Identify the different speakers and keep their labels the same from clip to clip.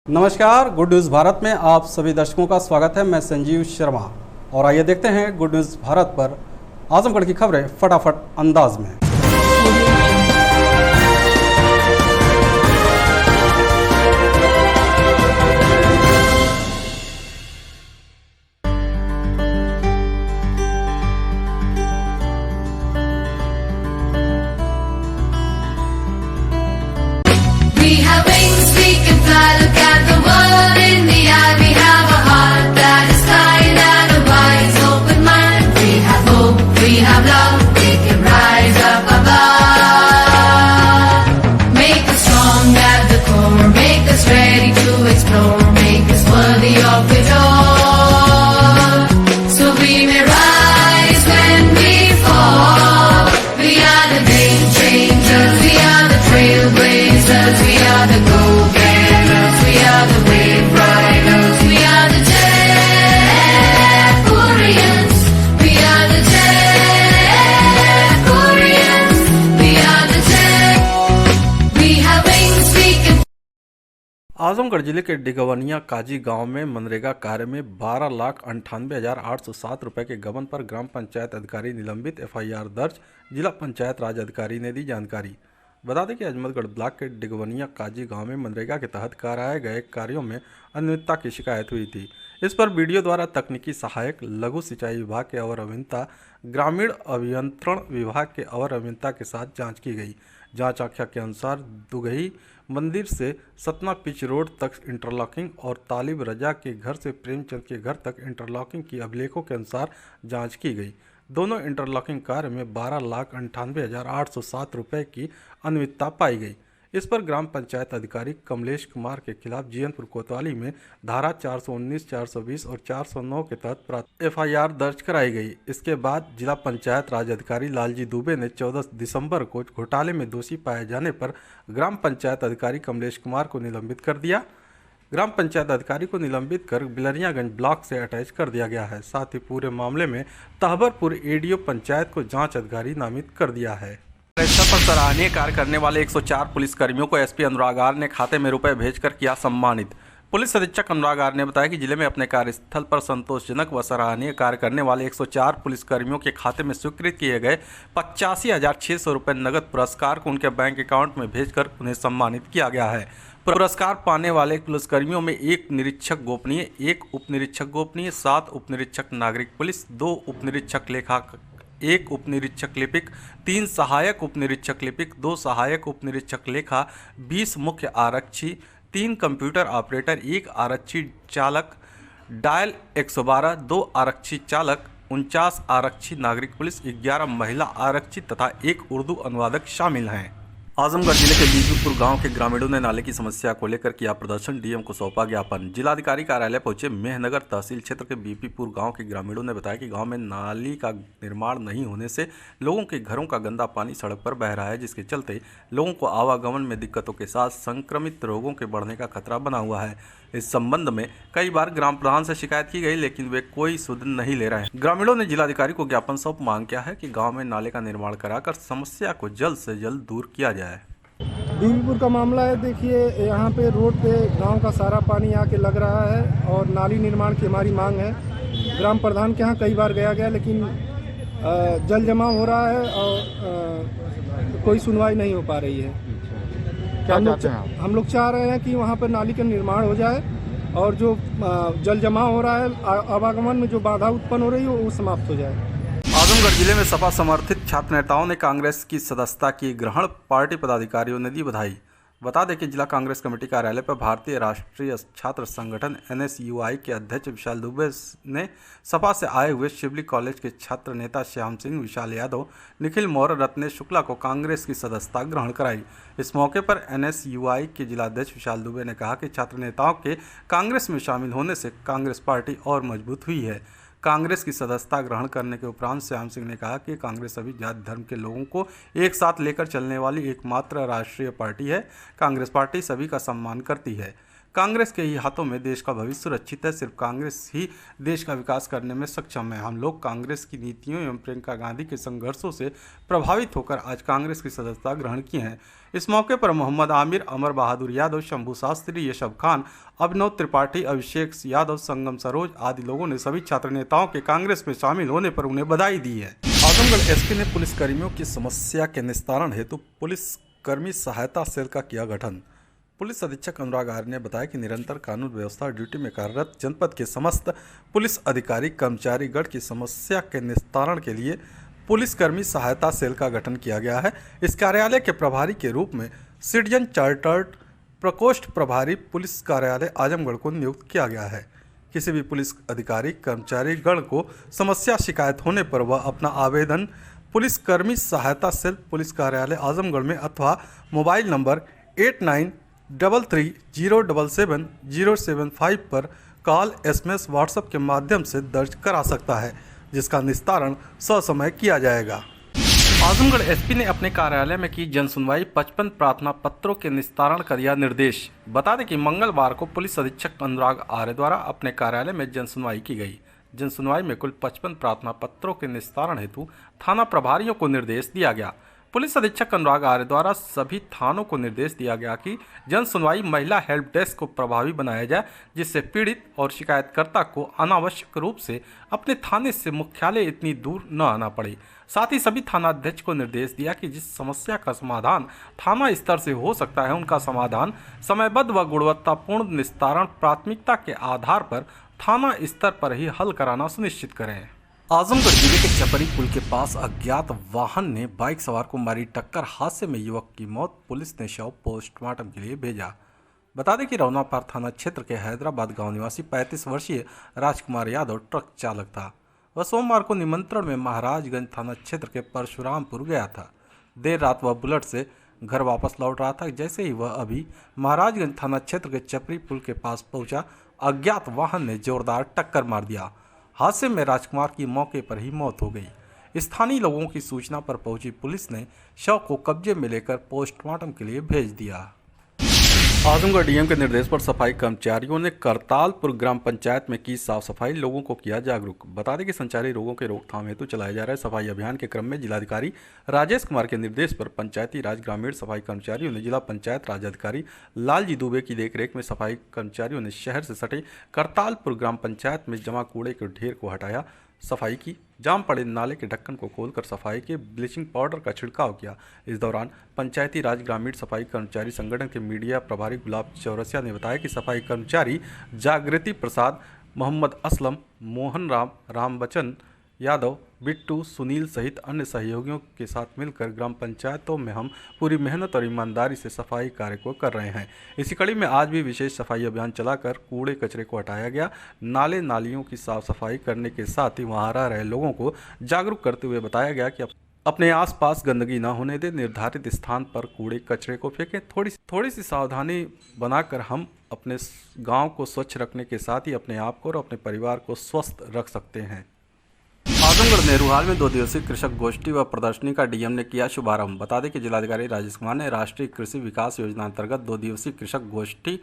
Speaker 1: नमस्कार, good news Bharat में आप सभी दर्शकों का स्वागत है। मैं संजीव शर्मा और आइए देखते हैं गुड न्यूज़ भारत पर आजमगढ़ की खबरें फटाफट अंदाज में।
Speaker 2: We have wings, we can fly, look at the world in the eye. We have a heart that is kind and a wise open mind. We have hope, we have love, we can rise up above. Make us strong at the core, make us ready to explore, make us worthy of it all. So we may rise when we fall. We are the game changers, we are the trailblazers, we are the go-getters, we are the wave riders, we are the Jaypurians, we are the Jaypurians, we are the Jay. We have wings, we can.
Speaker 1: Azamgarh जिले के डिगवनिया काजी गांव में मनरेगा कार्य में 12,98,807 रुपए के गबन पर ग्राम पंचायत अधिकारी निलंबित, एफआईआर दर्ज। जिला पंचायत राज अधिकारी ने दी जानकारी। बता दें कि अजमतगढ़ ब्लॉक के डिगवनिया काजी गांव में मनरेगा के तहत कराए गए कार्यों में अनियमितता की शिकायत हुई थी। इस पर बीडीओ द्वारा तकनीकी सहायक, लघु सिंचाई विभाग के अवर अभियंता, ग्रामीण अभियंत्रण विभाग के अवर अभियंता के साथ जाँच की गई। जांच आख्या के अनुसार दुगही मंदिर से सतना पिच रोड तक इंटरलॉकिंग और तालिब रजा के घर से प्रेमचंद के घर तक इंटरलॉकिंग की अभिलेखों के अनुसार जांच की गई। दोनों इंटरलॉकिंग कार्य में 12,98,807 रुपए की अनियमितता पाई गई। इस पर ग्राम पंचायत अधिकारी कमलेश कुमार के खिलाफ जीएनपुर कोतवाली में धारा 419, 420 और 409 के तहत एफआईआर दर्ज कराई गई। इसके बाद जिला पंचायत राज अधिकारी लालजी दुबे ने 14 दिसंबर को घोटाले में दोषी पाए जाने पर ग्राम पंचायत अधिकारी कमलेश कुमार को निलंबित कर दिया। ग्राम पंचायत अधिकारी को निलंबित कर बिलरियागंज ब्लॉक से अटैच कर दिया गया है। साथ ही पूरे मामले में तहबरपुर एडीओ पंचायत को जांच अधिकारी नामित कर दिया है। परीक्षा पर सराहनीय कार्य करने वाले 104 पुलिसकर्मियों को एसपी अनुराग आर ने खाते में रुपए भेजकर किया सम्मानित। पुलिस अधीक्षक अनुराग आर ने बताया कि जिले में अपने कार्यस्थल पर संतोषजनक व सराहनीय कार्य करने वाले 104 पुलिसकर्मियों के खाते में स्वीकृत किए गए 85,600 रुपये नगद पुरस्कार को उनके बैंक अकाउंट में भेजकर उन्हें सम्मानित किया गया है। पुरस्कार पाने वाले पुलिसकर्मियों में 1 निरीक्षक गोपनीय, 1 उप निरीक्षक गोपनीय, 7 उप निरीक्षक नागरिक पुलिस, 2 उप निरीक्षक लेखा, 1 उप निरीक्षक लिपिक, 3 सहायक उप निरीक्षक लिपिक, 2 सहायक उप निरीक्षक लेखा, 20 मुख्य आरक्षी, 3 कंप्यूटर ऑपरेटर, 1 आरक्षी चालक, डायल 112, 2 आरक्षी चालक, 49 आरक्षी नागरिक पुलिस, 11 महिला आरक्षी तथा 1 उर्दू अनुवादक शामिल हैं। आजमगढ़ जिले के बीबीपुर गांव के ग्रामीणों ने नाले की समस्या को लेकर किया प्रदर्शन, डीएम को सौंपा ज्ञापन। जिलाधिकारी कार्यालय पहुंचे मेहनगर तहसील क्षेत्र के बीबीपुर गांव के ग्रामीणों ने बताया कि गांव में नाली का निर्माण नहीं होने से लोगों के घरों का गंदा पानी सड़क पर बह रहा है, जिसके चलते लोगों को आवागमन में दिक्कतों के साथ संक्रमित रोगों के बढ़ने का खतरा बना हुआ है। इस संबंध में कई बार ग्राम प्रधान से शिकायत की गई, लेकिन वे कोई सुध नहीं ले रहे हैं। ग्रामीणों ने जिलाधिकारी को ज्ञापन सौंप मांग किया है कि गांव में नाले का निर्माण कराकर समस्या को जल्द से जल्द दूर किया जाए।
Speaker 3: बीबीपुर का मामला है। देखिए, यहाँ पे रोड पे गांव का सारा पानी आके लग रहा है और नाली निर्माण की हमारी मांग है। ग्राम प्रधान के यहाँ कई बार गया लेकिन जल जमाव हो रहा है और कोई सुनवाई नहीं हो पा रही है। हम लोग चाह रहे हैं कि वहाँ पर नाली का निर्माण हो जाए और जो जल जमाव हो रहा है, आवागमन में जो बाधा उत्पन्न हो रही है वो समाप्त हो जाए।
Speaker 1: आजमगढ़ जिले में सपा समर्थित छात्र नेताओं ने कांग्रेस की सदस्यता की ग्रहण, पार्टी पदाधिकारियों ने दी बधाई। बता दें कि जिला कांग्रेस कमेटी कार्यालय पर भारतीय राष्ट्रीय छात्र संगठन एनएसयूआई के अध्यक्ष विशाल दुबे ने सपा से आए हुए शिवली कॉलेज के छात्र नेता श्याम सिंह, विशाल यादव, निखिल मौर्य, रत्नेश शुक्ला को कांग्रेस की सदस्यता ग्रहण कराई। इस मौके पर एनएसयूआई के जिलाध्यक्ष विशाल दुबे ने कहा कि छात्र नेताओं के कांग्रेस में शामिल होने से कांग्रेस पार्टी और मजबूत हुई है। कांग्रेस की सदस्यता ग्रहण करने के उपरांत श्याम सिंह ने कहा कि कांग्रेस सभी जाति धर्म के लोगों को एक साथ लेकर चलने वाली एकमात्र राष्ट्रीय पार्टी है। कांग्रेस पार्टी सभी का सम्मान करती है। कांग्रेस के ही हाथों में देश का भविष्य सुरक्षित है। सिर्फ कांग्रेस ही देश का विकास करने में सक्षम है। हम लोग कांग्रेस की नीतियों एवं प्रियंका गांधी के संघर्षों से प्रभावित होकर आज कांग्रेस की सदस्यता ग्रहण की है। इस मौके पर मोहम्मद आमिर, अमर बहादुर यादव, शंभू शास्त्री, यशव खान, अभिनव त्रिपाठी, अभिषेक यादव, संगम सरोज आदि लोगों ने सभी छात्र नेताओं के कांग्रेस में शामिल होने पर उन्हें बधाई दी है। आजमगढ़ एसपी ने पुलिसकर्मियों की समस्या के निस्तारण हेतु पुलिसकर्मी सहायता सेल का किया गठन। पुलिस अधीक्षक अनुराग आर्य ने बताया कि निरंतर कानून व्यवस्था और ड्यूटी में कार्यरत जनपद के समस्त पुलिस अधिकारी कर्मचारीगण की समस्या के निस्तारण के लिए पुलिसकर्मी सहायता सेल का गठन किया गया है। इस कार्यालय के प्रभारी के रूप में सिटीजन चार्टर्ड प्रकोष्ठ प्रभारी पुलिस कार्यालय आजमगढ़ को नियुक्त किया गया है। किसी भी पुलिस अधिकारी कर्मचारीगण को समस्या शिकायत होने पर वह अपना आवेदन पुलिसकर्मी सहायता सेल पुलिस कार्यालय आजमगढ़ में अथवा मोबाइल नंबर 8933077075 पर कॉल, SMS, व्हाट्सएप के माध्यम से दर्ज करा सकता है, जिसका निस्तारण ससमय किया जाएगा। आजमगढ़ एसपी ने अपने कार्यालय में की जनसुनवाई, 55 प्रार्थना पत्रों के निस्तारण का दिया निर्देश। बता दें कि मंगलवार को पुलिस अधीक्षक अनुराग आर्य द्वारा अपने कार्यालय में जनसुनवाई की गई। जनसुनवाई में कुल 55 प्रार्थना पत्रों के निस्तारण हेतु थाना प्रभारियों को निर्देश दिया गया। पुलिस अधीक्षक अनुराग आर्य द्वारा सभी थानों को निर्देश दिया गया कि जन सुनवाई महिला हेल्प डेस्क को प्रभावी बनाया जाए, जिससे पीड़ित और शिकायतकर्ता को अनावश्यक रूप से अपने थाने से मुख्यालय इतनी दूर न आना पड़े। साथ ही सभी थानाध्यक्ष को निर्देश दिया कि जिस समस्या का समाधान थाना स्तर से हो सकता है, उनका समाधान समयबद्ध व गुणवत्तापूर्ण निस्तारण प्राथमिकता के आधार पर थाना स्तर पर ही हल कराना सुनिश्चित करें। आजमगढ़ जिले के चपरी पुल के पास अज्ञात वाहन ने बाइक सवार को मारी टक्कर। हादसे में युवक की मौत। पुलिस ने शव पोस्टमार्टम के लिए भेजा। बता दें कि रौनापार थाना क्षेत्र के हैदराबाद गांव निवासी 35 वर्षीय राजकुमार यादव ट्रक चालक था। वह सोमवार को निमंत्रण में महाराजगंज थाना क्षेत्र के परशुरामपुर गया था। देर रात वह बुलेट से घर वापस लौट रहा था। जैसे ही वह अभी महाराजगंज थाना क्षेत्र के चपरी पुल के पास पहुंचा, अज्ञात वाहन ने जोरदार टक्कर मार दिया। हादसे में राजकुमार की मौके पर ही मौत हो गई। स्थानीय लोगों की सूचना पर पहुंची पुलिस ने शव को कब्जे में लेकर पोस्टमार्टम के लिए भेज दिया। आजमगढ़ डीएम के निर्देश पर सफाई कर्मचारियों ने करतालपुर ग्राम पंचायत में की साफ सफाई, लोगों को किया जागरूक। बता दें कि संचारी रोगों के रोकथाम हेतु चलाए जा रहे सफाई अभियान के क्रम में जिलाधिकारी राजेश कुमार के निर्देश पर पंचायती राज ग्रामीण सफाई कर्मचारियों ने जिला पंचायत राज अधिकारी लालजी दुबे की देखरेख में सफाई कर्मचारियों ने शहर से सटे करतालपुर ग्राम पंचायत में जमा कूड़े के ढेर को हटाया, सफाई की। जाम पड़े नाले के ढक्कन को खोलकर सफाई के ब्लीचिंग पाउडर का छिड़काव किया। इस दौरान पंचायती राज ग्रामीण सफाई कर्मचारी संगठन के मीडिया प्रभारी गुलाब चौरसिया ने बताया कि सफाई कर्मचारी जागृति प्रसाद, मोहम्मद असलम, मोहन राम, रामबचन यादव, बिट्टू, सुनील सहित अन्य सहयोगियों के साथ मिलकर ग्राम पंचायतों में हम पूरी मेहनत और ईमानदारी से सफाई कार्य को कर रहे हैं। इसी कड़ी में आज भी विशेष सफाई अभियान चलाकर कूड़े कचरे को हटाया गया। नाले नालियों की साफ सफाई करने के साथ ही वहां रह रहे लोगों को जागरूक करते हुए बताया गया कि अपने आसपास गंदगी न होने दें, निर्धारित स्थान पर कूड़े कचरे को फेंकें। थोड़ी सी सावधानी बनाकर हम अपने गाँव को स्वच्छ रखने के साथ ही अपने आप को और अपने परिवार को स्वस्थ रख सकते हैं। आजमगढ़ नेहरू हाल में 2 दिवसीय कृषक गोष्ठी व प्रदर्शनी का डीएम ने किया शुभारंभ। बता दें कि जिलाधिकारी राजेश कुमार ने राष्ट्रीय कृषि विकास योजना अंतर्गत 2 दिवसीय कृषक गोष्ठी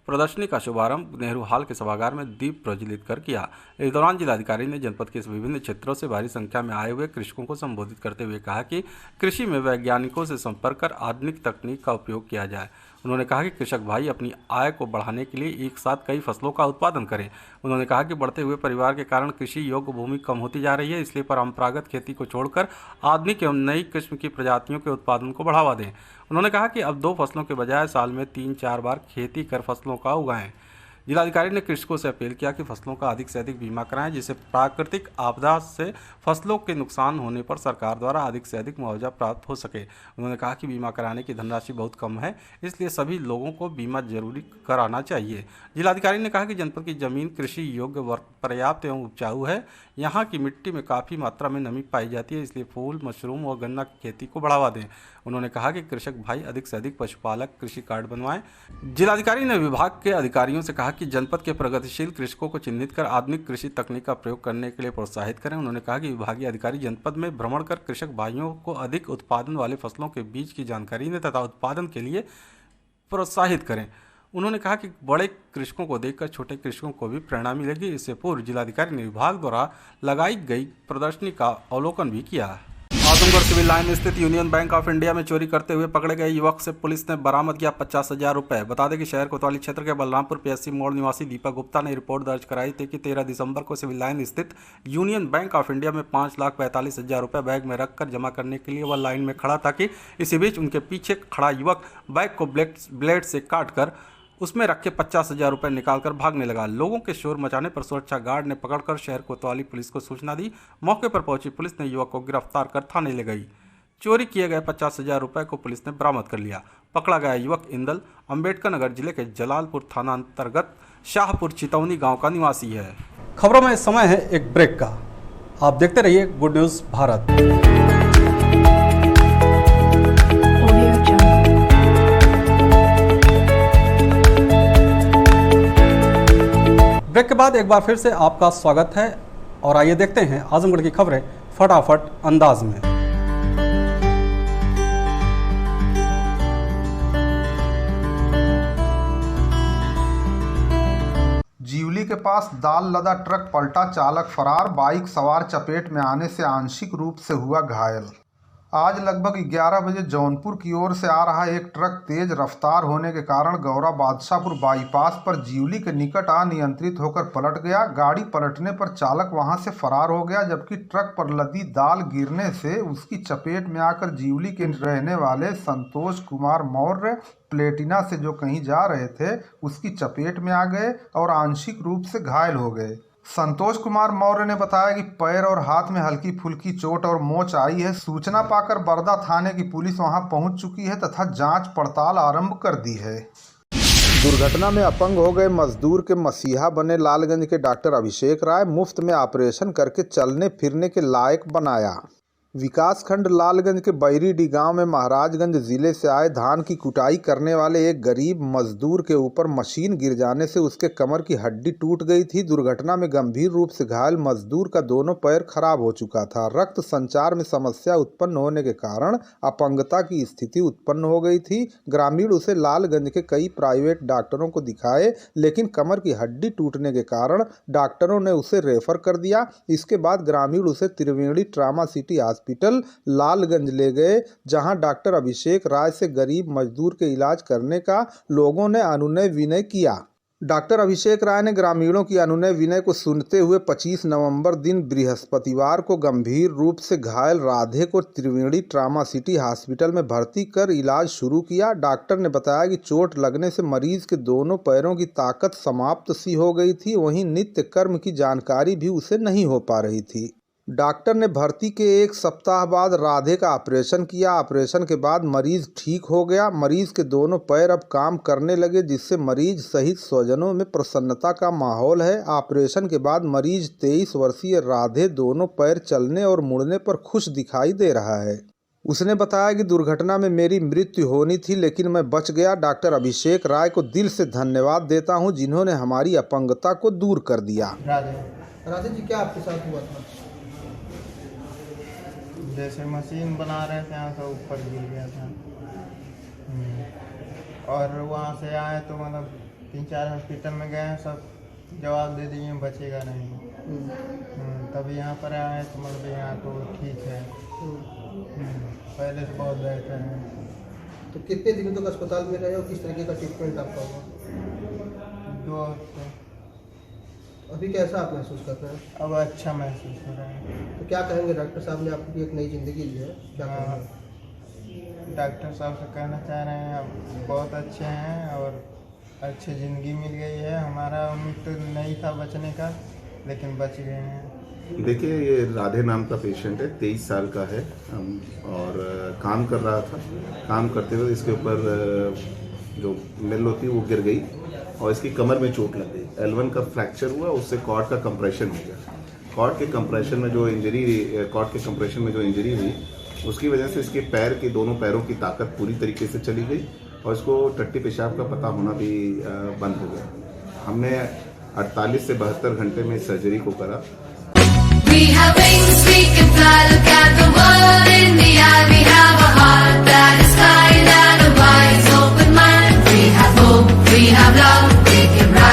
Speaker 1: प्रदर्शनी का शुभारंभ नेहरू हाल के सभागार में दीप प्रज्वलित कर किया। इस दौरान जिलाधिकारी ने जनपद के विभिन्न क्षेत्रों से भारी संख्या में आए हुए कृषकों को संबोधित करते हुए कहा कि कृषि में वैज्ञानिकों से संपर्क कर आधुनिक तकनीक का उपयोग किया जाए। उन्होंने कहा कि कृषक भाई अपनी आय को बढ़ाने के लिए एक साथ कई फसलों का उत्पादन करें। उन्होंने कहा कि बढ़ते हुए परिवार के कारण कृषि योग्य भूमि कम होती जा रही है, इसलिए परंपरागत खेती को छोड़कर आधुनिक एवं नई किस्म की प्रजातियों के उत्पादन को बढ़ावा दें। उन्होंने कहा कि अब 2 फसलों के बजाय साल में 3-4 बार खेती कर फसलों का उगाएं। जिलाधिकारी ने कृषकों से अपील किया कि फसलों का अधिक से अधिक बीमा कराएं, जिससे प्राकृतिक आपदा से फसलों के नुकसान होने पर सरकार द्वारा अधिक से अधिक मुआवजा प्राप्त हो सके। उन्होंने कहा कि बीमा कराने की धनराशि बहुत कम है, इसलिए सभी लोगों को बीमा जरूरी कराना चाहिए। जिलाधिकारी ने कहा कि जनपद की जमीन कृषि योग्य पर्याप्त एवं उपजाऊ है। यहाँ की मिट्टी में काफ़ी मात्रा में नमी पाई जाती है, इसलिए फूल, मशरूम और गन्ना की खेती को बढ़ावा दें। उन्होंने कहा कि कृषक भाई अधिक से अधिक पशुपालक कृषि कार्ड बनवाएं। जिलाधिकारी ने विभाग के अधिकारियों से कहा कि जनपद के प्रगतिशील कृषकों को चिन्हित कर आधुनिक कृषि तकनीक का प्रयोग करने के लिए प्रोत्साहित करें। उन्होंने कहा कि विभागीय अधिकारी जनपद में भ्रमण कर कृषक भाइयों को अधिक उत्पादन वाले फसलों के बीज की जानकारी दें तथा उत्पादन के लिए प्रोत्साहित करें। उन्होंने कहा कि बड़े कृषकों को देखकर छोटे कृषकों को भी प्रेरणा मिलेगी। इससे पूर्व जिलाधिकारी ने विभाग द्वारा लगाई गई प्रदर्शनी का अवलोकन भी किया। आजमगढ़ सिविल लाइन स्थित यूनियन बैंक ऑफ इंडिया में चोरी करते हुए पकड़े गए युवक से पुलिस ने बरामद किया 50,000 रुपए। बता दें कि शहर कोतवाली क्षेत्र के बलरामपुर पीएससी मोड़ निवासी दीपक गुप्ता ने रिपोर्ट दर्ज कराई थी कि 13 दिसंबर को सिविल लाइन स्थित यूनियन बैंक ऑफ इंडिया में 5,45,000 रुपए बैग में रखकर जमा करने के लिए वह लाइन में खड़ा था कि इसी बीच उनके पीछे खड़ा युवक बैग को ब्लेड से काटकर उसमें रखे 50,000 रुपये निकालकर भागने लगा। लोगों के शोर मचाने पर सुरक्षा गार्ड ने पकड़कर शहर कोतवाली पुलिस को सूचना दी। मौके पर पहुंची पुलिस ने युवक को गिरफ्तार कर थाने ले गई। चोरी किए गए 50,000 रुपये को पुलिस ने बरामद कर लिया। पकड़ा गया युवक इंदल अम्बेडकर नगर जिले के जलालपुर थाना अंतर्गत शाहपुर चितौनी गाँव का निवासी है। खबरों में समय है एक ब्रेक का। आप देखते रहिए गुड न्यूज़ भारत। ब्रेक के बाद एक बार फिर से आपका स्वागत है और आइए देखते हैं आजमगढ़ की खबरें फटाफट अंदाज में।
Speaker 4: जीवली के पास दाल लदा ट्रक पलटा, चालक फरार, बाइक सवार चपेट में आने से आंशिक रूप से हुआ घायल। आज लगभग 11 बजे जौनपुर की ओर से आ रहा एक ट्रक तेज रफ्तार होने के कारण गौरा बादशाहपुर बाईपास पर जीवली के निकट अनियंत्रित होकर पलट गया। गाड़ी पलटने पर चालक वहां से फरार हो गया, जबकि ट्रक पर लदी दाल गिरने से उसकी चपेट में आकर जीवली के रहने वाले संतोष कुमार मौर्य प्लेटिना से जो कहीं जा रहे थे उसकी चपेट में आ गए और आंशिक रूप से घायल हो गए। संतोष कुमार मौर्य ने बताया कि पैर और हाथ में हल्की फुल्की चोट और मोच आई है। सूचना पाकर बरदा थाने की पुलिस वहां पहुंच चुकी है तथा जांच पड़ताल आरंभ कर दी है। दुर्घटना में अपंग हो गए मजदूर के मसीहा बने लालगंज के डॉक्टर अभिषेक राय मुफ्त में ऑपरेशन करके चलने फिरने के लायक बनाया। विकासखंड लालगंज के बैरीडी गांव में महाराजगंज जिले से आए धान की कुटाई करने वाले एक गरीब मजदूर के ऊपर मशीन गिर जाने से उसके कमर की हड्डी टूट गई थी। दुर्घटना में गंभीर रूप से घायल मजदूर का दोनों पैर खराब हो चुका था। रक्त संचार में समस्या उत्पन्न होने के कारण अपंगता की स्थिति उत्पन्न हो गई थी। ग्रामीण उसे लालगंज के कई प्राइवेट डॉक्टरों को दिखाए, लेकिन कमर की हड्डी टूटने के कारण डॉक्टरों ने उसे रेफर कर दिया। इसके बाद ग्रामीण उसे त्रिवेणी ट्रामा सिटी हॉस्पिटल लालगंज ले गए, जहां डॉक्टर अभिषेक राय से गरीब मजदूर के इलाज करने का लोगों ने अनुनय विनय किया। डॉक्टर अभिषेक राय ने ग्रामीणों की अनुनय विनय को सुनते हुए 25 नवंबर दिन बृहस्पतिवार को गंभीर रूप से घायल राधे को त्रिवेणी ट्रामा सिटी हॉस्पिटल में भर्ती कर इलाज शुरू किया। डॉक्टर ने बताया कि चोट लगने से मरीज के दोनों पैरों की ताकत समाप्त सी हो गई थी, वहीं नित्य कर्म की जानकारी भी उसे नहीं हो पा रही थी। डॉक्टर ने भर्ती के एक सप्ताह बाद राधे का ऑपरेशन किया। ऑपरेशन के बाद मरीज ठीक हो गया। मरीज के दोनों पैर अब काम करने लगे, जिससे मरीज सहित स्वजनों में प्रसन्नता का माहौल है। ऑपरेशन के बाद मरीज 23 वर्षीय राधे दोनों पैर चलने और मुड़ने पर खुश दिखाई दे रहा है। उसने बताया कि दुर्घटना में मेरी मृत्यु होनी थी, लेकिन मैं बच गया। डॉक्टर अभिषेक राय को दिल से धन्यवाद देता हूं, जिन्होंने हमारी अपंगता को दूर कर दिया।
Speaker 5: राधे जी, क्या आपके साथ हुआ था?
Speaker 6: जैसे मशीन बना रहे थे यहाँ से ऊपर गिर गया था और वहाँ से आए तो मतलब 3-4 हॉस्पिटल में गए हैं, सब जवाब दे दिए बचेगा नहीं। तभी यहाँ पर आए तो मतलब यहाँ तो ठीक है, पहले से बहुत बेहतर है।
Speaker 5: तो कितने दिनों तक अस्पताल में रहे और किस तरीके का ट्रीटमेंट आपका हुआ?
Speaker 6: 2 हफ्ते।
Speaker 5: अभी कैसा आप महसूस कर रहे हैं?
Speaker 6: अब अच्छा महसूस हो रहा है।
Speaker 5: तो क्या कहेंगे, डॉक्टर साहब ने आपकी एक नई ज़िंदगी दी है, क्या कहेंगे?
Speaker 6: डॉक्टर साहब से कहना चाह रहे हैं आप बहुत अच्छे हैं और अच्छी ज़िंदगी मिल गई है। हमारा उम्मीद तो नहीं था बचने का, लेकिन बच गए हैं।
Speaker 7: देखिए, ये राधे नाम का पेशेंट है, 23 साल का है और काम कर रहा था। काम करते हुए इसके ऊपर जो मिल होती है वो गिर गई और इसकी कमर में चोट लग गई। L1 का फ्रैक्चर हुआ, उससे कॉर्ड का कंप्रेशन हो गया। कॉर्ड के कंप्रेशन में जो इंजरी हुई उसकी वजह से इसके पैर के दोनों पैरों की ताकत पूरी तरीके से चली गई और इसको टट्टी पेशाब का पता होना भी बंद हो गया। हमने 48 से 72 घंटे में सर्जरी को करा।
Speaker 2: We have wings, we can fly, look at the world in the eye. We have a heart that is kind and a wise open mind. We have hope, we have love, we can rise.